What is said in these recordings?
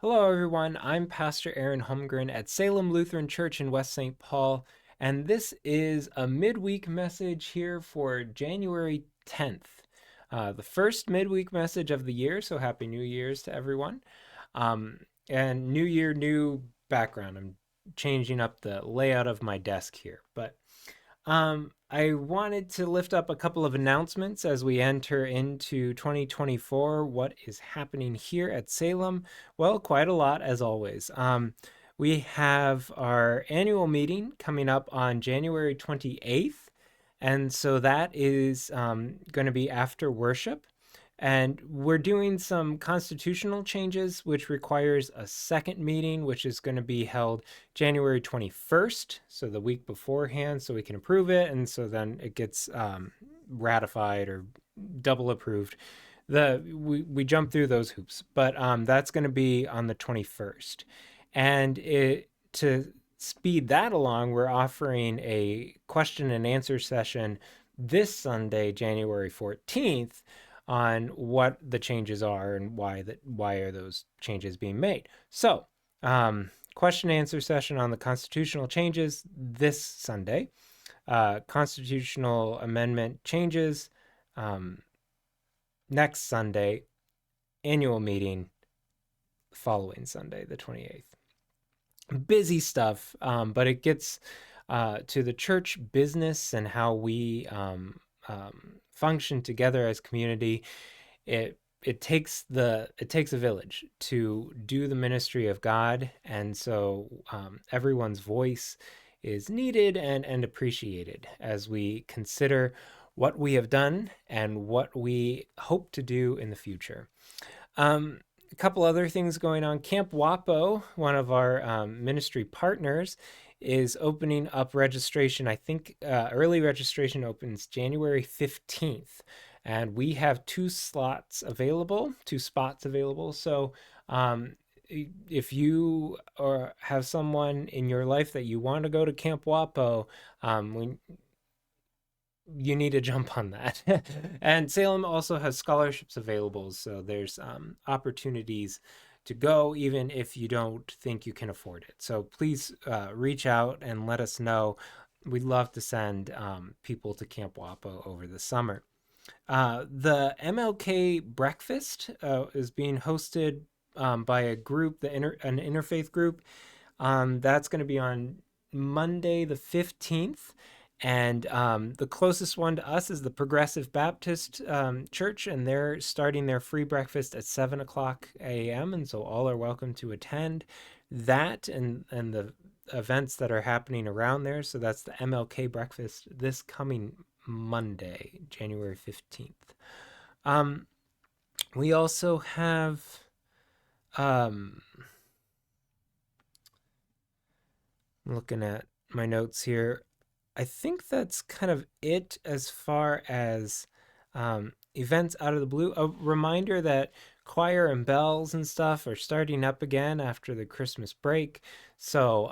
Hello, everyone. I'm Pastor Aaron Holmgren at Salem Lutheran Church in West St. Paul, and this is a midweek message here for January 10th, the first midweek message of the year. So, Happy New Year's to everyone. And New Year, new background. I'm changing up the layout of my desk here, but I wanted to lift up a couple of announcements as we enter into 2024. What is happening here at Salem? Well, quite a lot as always. We have our annual meeting coming up on January 28th. And so that is going to be after worship. And we're doing some constitutional changes, which requires a second meeting, which is going to be held January 21st, so the week beforehand, so we can approve it. And so then it gets ratified or double approved. We jump through those hoops, but that's going to be on the 21st. And to speed that along, we're offering a question and answer session this Sunday, January 14th, on what the changes are and why are those changes being made. So, question and answer session on the constitutional changes this Sunday. Constitutional amendment changes next Sunday. Annual meeting following Sunday, the 28th. Busy stuff, but it gets to the church business and how we function together as community. It takes a village to do the ministry of God, and so everyone's voice is needed and appreciated as we consider what we have done and what we hope to do in the future. A couple other things going on. Camp WAPO, one of our ministry partners, is opening up registration. I think early registration opens January 15th, and we have two spots available. So if you or have someone in your life that you want to go to Camp WAPO, you need to jump on that. And Salem also has scholarships available, so there's opportunities to go even if you don't think you can afford it. So please reach out and let us know. We'd love to send people to Camp WAPO over the summer. The MLK breakfast is being hosted by a group, an interfaith group. That's going to be on Monday the 15th. And the closest one to us is the Progressive Baptist Church, and they're starting their free breakfast at 7 o'clock a.m. And so all are welcome to attend that and the events that are happening around there. So that's the MLK breakfast this coming Monday, January 15th. We also have looking at my notes here. I think that's kind of it as far as events out of the blue. A reminder that choir and bells and stuff are starting up again after the Christmas break. So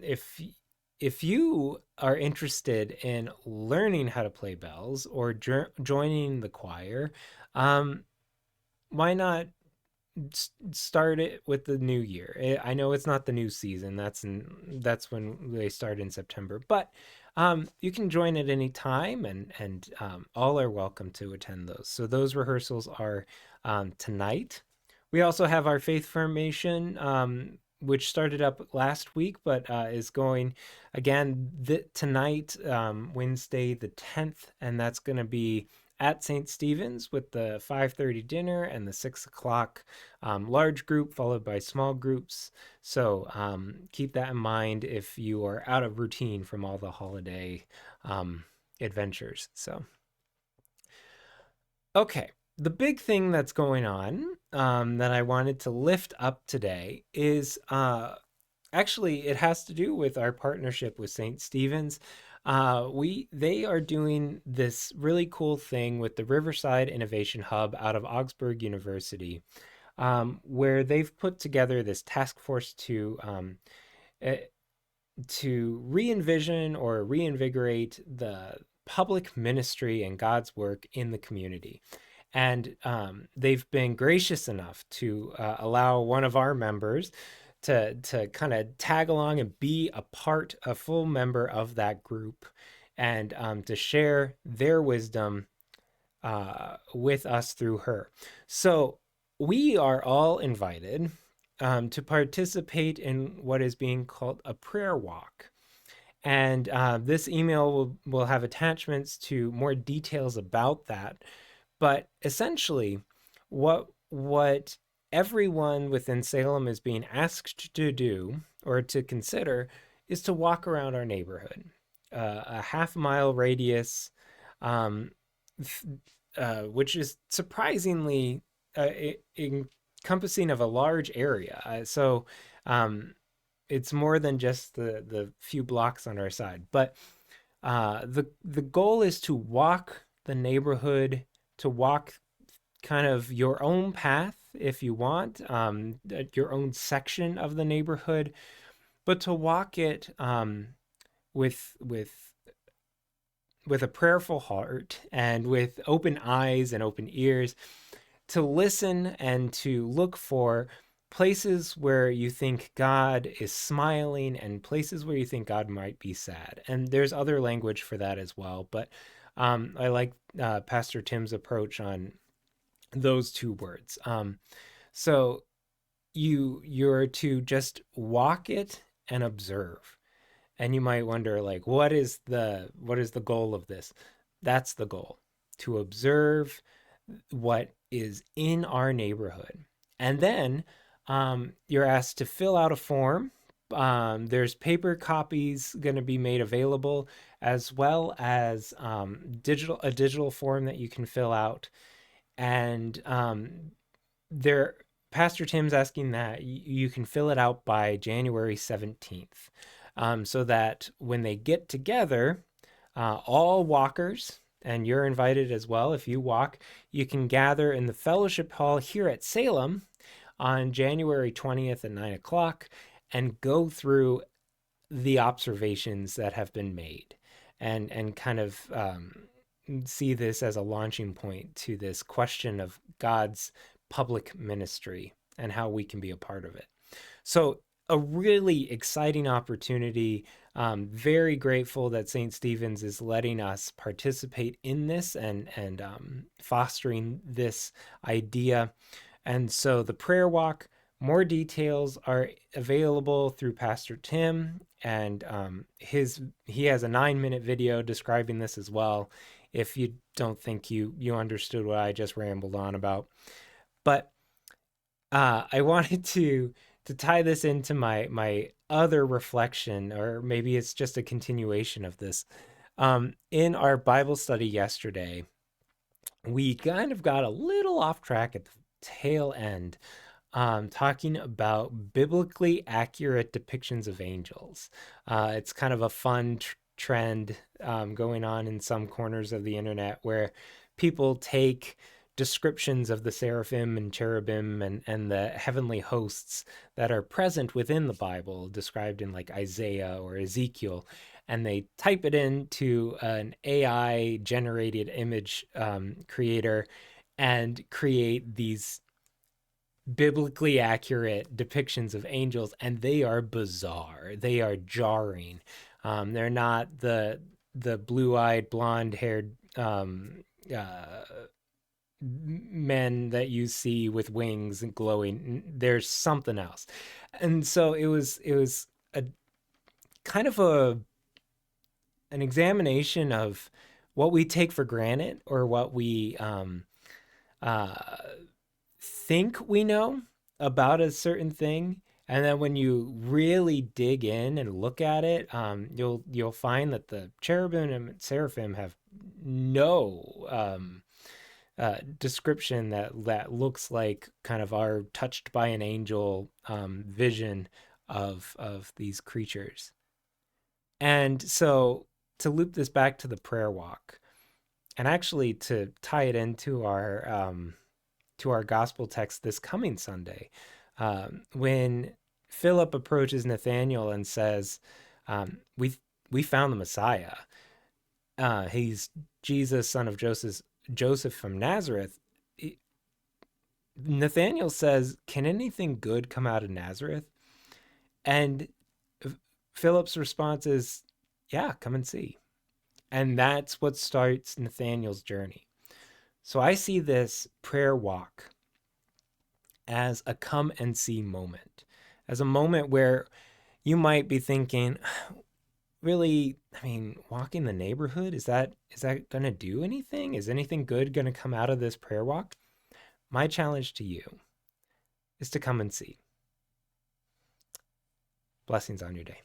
if you are interested in learning how to play bells or joining the choir, why not start it with the new year? I know it's not the new season. That's when they start in September, but you can join at any time, and all are welcome to attend those. So those rehearsals are tonight. We also have our faith formation, which started up last week, but is going again tonight, Wednesday the 10th, and that's going to be at St. Stephen's with the 5:30 dinner and the 6 o'clock large group followed by small groups. So keep that in mind if you are out of routine from all the holiday adventures. So, okay. The big thing that's going on that I wanted to lift up today is actually it has to do with our partnership with St. Stephen's. They are doing this really cool thing with the Riverside Innovation Hub out of Augsburg University, where they've put together this task force eh, to re-envision or reinvigorate the public ministry and God's work in the community. And they've been gracious enough to allow one of our members to kind of tag along and be a full member of that group, and to share their wisdom with us through her. So we are all invited to participate in what is being called a prayer walk. And this email will have attachments to more details about that. But essentially, what everyone within Salem is being asked to do or to consider is to walk around our neighborhood, a half-mile radius, um, which is surprisingly encompassing of a large area. Um, it's more than just the few blocks on our side. But the goal is to walk the neighborhood, to walk kind of your own path if you want, your own section of the neighborhood, but to walk it with with a prayerful heart and with open eyes and open ears, to listen and to look for places where you think God is smiling and places where you think God might be sad. And there's other language for that as well. But I like Pastor Tim's approach on those two words. So you're to just walk it and observe. And you might wonder, like, what is the goal of this? That's the goal, to observe what is in our neighborhood. And then you're asked to fill out a form. There's paper copies going to be made available, as well as a digital form that you can fill out. And there, Pastor Tim's asking that you can fill it out by January 17th, so that when they get together, all walkers, and you're invited as well if you walk, you can gather in the fellowship hall here at Salem on January 20th at 9 o'clock and go through the observations that have been made, and kind of see this as a launching point to this question of God's public ministry and how we can be a part of it. So, a really exciting opportunity. Very grateful that St. Stephen's is letting us participate in this and fostering this idea. And so, the prayer walk, more details are available through Pastor Tim, and he has a 9-minute video describing this as well, if you don't think you understood what I just rambled on about. But I wanted to tie this into my other reflection, or maybe it's just a continuation of this. In our Bible study yesterday, we kind of got a little off track at the tail end, talking about biblically accurate depictions of angels. It's kind of a fun trend going on in some corners of the internet, where people take descriptions of the seraphim and cherubim and the heavenly hosts that are present within the Bible, described in like Isaiah or Ezekiel, and they type it into an AI generated image creator and create these biblically accurate depictions of angels, and they are bizarre. They are jarring. They're not the blue-eyed, blonde-haired men that you see with wings and glowing. There's something else. And so it was a kind of an examination of what we take for granted, or what we uh, think we know about a certain thing. And then when you really dig in and look at it, you'll find that the cherubim and seraphim have no description that looks like kind of our touched by an angel vision of these creatures. And so, to loop this back to the prayer walk, and actually to tie it into our gospel text this coming Sunday, when Philip approaches Nathanael and says, "We found the Messiah. He's Jesus, son of Joseph from Nazareth." Nathaniel says, "Can anything good come out of Nazareth?" And Philip's response is, "Yeah, come and see." And that's what starts Nathaniel's journey. So I see this prayer walk as a come and see moment, as a moment where you might be thinking, really, I mean, walking the neighborhood, is that going to do anything? Is anything good going to come out of this prayer walk? My challenge to you is to come and see. Blessings on your day.